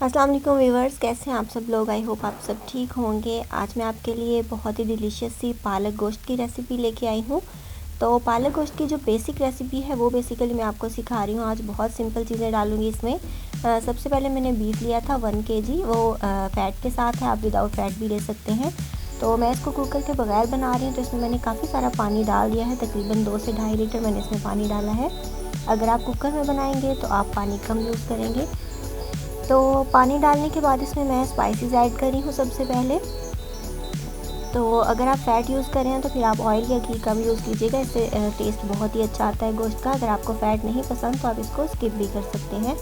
अस्सलाम वालेकुम व्यूवर्स, कैसे हैं आप सब लोग। आई होप आप सब ठीक होंगे। आज मैं आपके लिए बहुत ही डिलीशियस सी पालक गोश्त की रेसिपी लेके आई हूँ। तो पालक गोश्त की जो बेसिक रेसिपी है वो बेसिकली मैं आपको सिखा रही हूँ। आज बहुत सिंपल चीज़ें डालूँगी इसमें। सबसे पहले मैंने बीफ लिया था 1 kg, वो फ़ैट के साथ है, आप विदाउट फ़ैट भी ले सकते हैं। तो मैं इसको कुकर के बगैर बना रही हूँ, तो इसमें मैंने काफ़ी सारा पानी डाल दिया है। तकरीबन 2 से 2.5 लीटर मैंने इसमें पानी डाला है। अगर आप कुकर में बनाएंगे तो आप पानी कम यूज़ करेंगे। तो पानी डालने के बाद इसमें मैं स्पाइसेस ऐड कर रही हूँ सबसे पहले। तो अगर आप फ़ैट यूज़ कर रहे हैं तो फिर आप ऑयल या घी कम यूज़ कीजिएगा, इससे टेस्ट बहुत ही अच्छा आता है गोश्त का। अगर आपको फ़ैट नहीं पसंद तो आप इसको स्किप भी कर सकते हैं।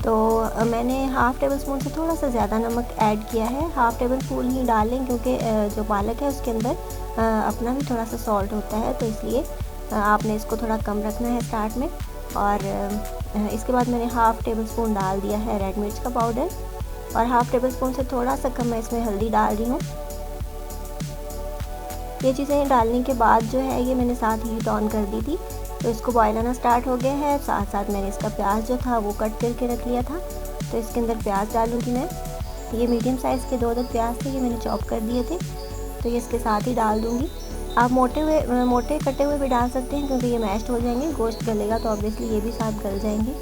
तो मैंने हाफ़ टेबल स्पून से थोड़ा सा ज़्यादा नमक ऐड किया है। हाफ़ टेबल स्पून ही डालें क्योंकि जो पालक है उसके अंदर अपना भी थोड़ा सा सॉल्ट होता है, तो इसलिए आपने इसको थोड़ा कम रखना है स्टार्ट में। और इसके बाद मैंने हाफ़ टेबल स्पून डाल दिया है रेड मिर्च का पाउडर, और हाफ़ टेबल स्पून से थोड़ा सा कम मैं इसमें हल्दी डाल रही हूँ। ये चीज़ें डालने के बाद जो है ये मैंने साथ हीट ऑन कर दी थी, तो इसको बॉयल आना स्टार्ट हो गया है। साथ साथ मैंने इसका प्याज जो था वो कट करके रख लिया था, तो इसके अंदर प्याज डालूँगी मैं। ये मीडियम साइज़ के 2 अदद प्याज थे, ये मैंने चॉप कर दिए थे, तो ये इसके साथ ही डाल दूँगी। आप मोटे कटे हुए भी डाल सकते हैं क्योंकि ये मैश्ड हो जाएंगे। गोश्त गलेगा तो ऑब्वियसली ये भी साथ गल जाएंगे।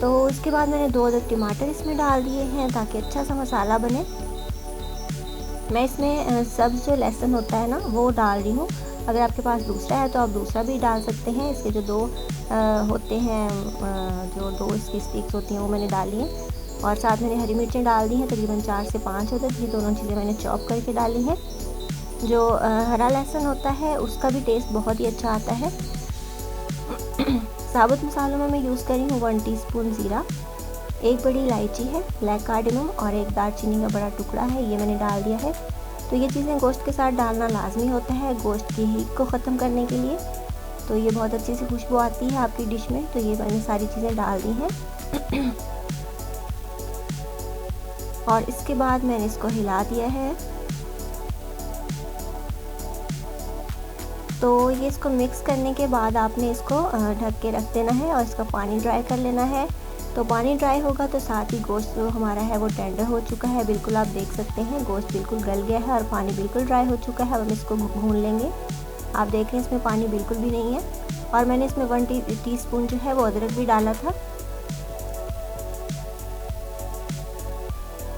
तो इसके बाद मैंने 2 अदद टमाटर इसमें डाल दिए हैं ताकि अच्छा सा मसाला बने। मैं इसमें सब्ज़ जो लहसुन होता है ना वो डाल रही हूँ। अगर आपके पास दूसरा है तो आप दूसरा भी डाल सकते हैं। इसके जो 2 होते हैं, जो 2 इसकी स्टिक्स होती हैं वो मैंने डाली हैं, और साथ मैंने हरी मिर्चें डाल दी हैं तकरीबन 4 से 5 अदद। ये दोनों चीज़ें मैंने चॉप करके डाली हैं। जो हरा लहसुन होता है उसका भी टेस्ट बहुत ही अच्छा आता है। साबुत मसालों में मैं यूज़ करी हूँ 1 टीस्पून ज़ीरा, 1 बड़ी इलायची है, ब्लैक कार्डेमम, और 1 दालचीनी का बड़ा टुकड़ा है, ये मैंने डाल दिया है। तो ये चीज़ें गोश्त के साथ डालना लाजमी होता है गोश्त की हीट को ख़त्म करने के लिए। तो ये बहुत अच्छी सी खुशबू आती है आपकी डिश में, तो ये मैंने सारी चीज़ें डाल दी हैं। और इसके बाद मैंने इसको हिला दिया है। तो ये इसको मिक्स करने के बाद आपने इसको ढक के रख देना है और इसका पानी ड्राई कर लेना है। तो पानी ड्राई होगा तो साथ ही गोश्त जो हमारा है वो टेंडर हो चुका है, बिल्कुल आप देख सकते हैं गोश्त बिल्कुल गल गया है और पानी बिल्कुल ड्राई हो चुका है। अब हम इसको भून लेंगे। आप देख रहे हैं इसमें पानी बिल्कुल भी नहीं है। और मैंने इसमें 1 टीस्पून जो है वो अदरक भी डाला था।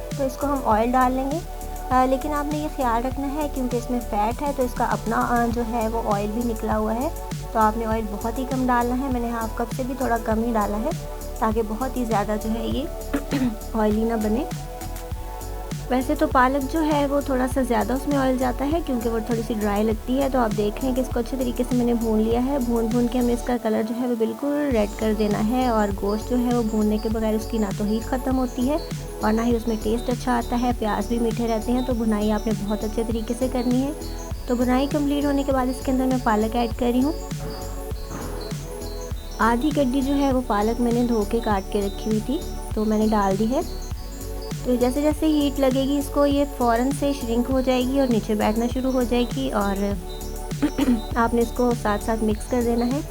तो इसको हम ऑयल डाल लेंगे, लेकिन आपने ये ख्याल रखना है क्योंकि इसमें फ़ैट है तो इसका अपना जो है वो ऑयल भी निकला हुआ है, तो आपने ऑयल बहुत ही कम डालना है। मैंने हाफ़ कप से भी थोड़ा कम ही डाला है ताकि बहुत ही ज़्यादा जो है ये ऑयली ना बने। वैसे तो पालक जो है वो थोड़ा सा ज़्यादा उसमें ऑयल जाता है क्योंकि वो थोड़ी सी ड्राई लगती है। तो आप देख रहे हैं कि इसको अच्छे तरीके से मैंने भून लिया है। भून के हमें इसका कलर जो है वो बिल्कुल रेड कर देना है, और गोश्त जो है वो भूनने के बगैर उसकी ना तो हीट ख़त्म होती है और ना ही उसमें टेस्ट अच्छा आता है। प्याज भी मीठे रहते हैं। तो भुनाई आपने बहुत अच्छे तरीके से करनी है। तो भुनाई कंप्लीट होने के बाद इसके अंदर मैं पालक ऐड कर रही हूँ। आधी गड्डी जो है वो पालक मैंने धो के काट के रखी हुई थी, तो मैंने डाल दी है। तो जैसे जैसे हीट लगेगी इसको ये फ़ौरन से श्रिंक हो जाएगी और नीचे बैठना शुरू हो जाएगी, और आपने इसको साथ साथ मिक्स कर देना है।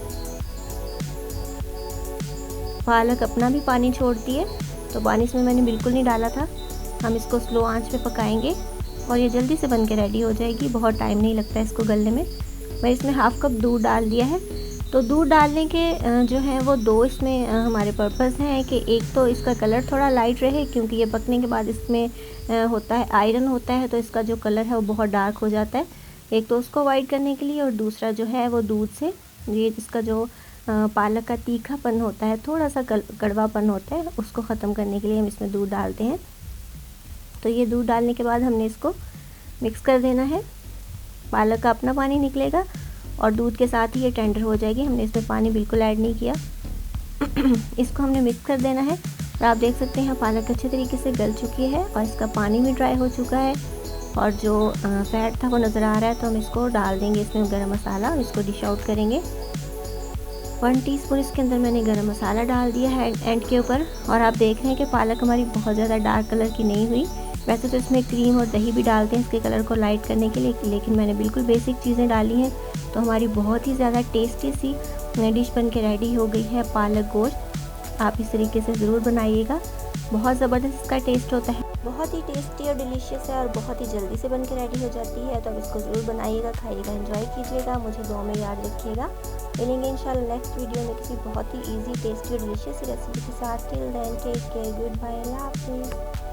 पालक अपना भी पानी छोड़ती है, तो पानी इसमें मैंने बिल्कुल नहीं डाला था। हम इसको स्लो आंच पे पकाएंगे और ये जल्दी से बन के रेडी हो जाएगी। बहुत टाइम नहीं लगता इसको गलने में। मैं इसमें हाफ़ कप दूध डाल दिया है। तो दूध डालने के जो है वो 2 इसमें हमारे पर्पस हैं कि एक तो इसका कलर थोड़ा लाइट रहे क्योंकि ये पकने के बाद इसमें होता है आयरन होता है, तो इसका जो कलर है वो बहुत डार्क हो जाता है। एक तो उसको अवॉइड करने के लिए, और दूसरा जो है वो दूध से ये इसका जो पालक का तीखापन होता है, थोड़ा सा कड़वापन होता है, उसको ख़त्म करने के लिए हम इसमें दूध डालते हैं। तो ये दूध डालने के बाद हमने इसको मिक्स कर देना है। पालक का अपना पानी निकलेगा और दूध के साथ ही ये टेंडर हो जाएगी। हमने इसमें पानी बिल्कुल ऐड नहीं किया। इसको हमने मिक्स कर देना है। और आप देख सकते हैं पालक अच्छे तरीके से गल चुकी है और इसका पानी भी ड्राई हो चुका है, और जो फ़ैट था वो नज़र आ रहा है। तो हम इसको डाल देंगे इसमें गरम मसाला और इसको डिश आउट करेंगे। 1 टीस्पून इसके अंदर मैंने गरम मसाला डाल दिया है एंड के ऊपर। और आप देख रहे हैं कि पालक हमारी बहुत ज़्यादा डार्क कलर की नहीं हुई। वैसे तो इसमें क्रीम और दही भी डालते हैं इसके कलर को लाइट करने के लिए, लेकिन मैंने बिल्कुल बेसिक चीज़ें डाली हैं। तो हमारी बहुत ही ज़्यादा टेस्टी सी डिश बन के रेडी हो गई है पालक गोश्त। आप इस तरीके से ज़रूर बनाइएगा। बहुत ज़बरदस्त इसका टेस्ट होता है, बहुत ही टेस्टी और डिलीशियस है और बहुत ही जल्दी से बन के रेडी हो जाती है। तो आप इसको ज़रूर बनाइएगा, खाइएगा, एंजॉय कीजिएगा। मुझे दुआ में याद रखिएगा। मिलेंगे इंशाल्लाह नेक्स्ट वीडियो में किसी बहुत ही ईजी, टेस्टी और डिलीशियस रेसिपी के साथ। Till then take care, good bye, अल्लाह हाफिज़।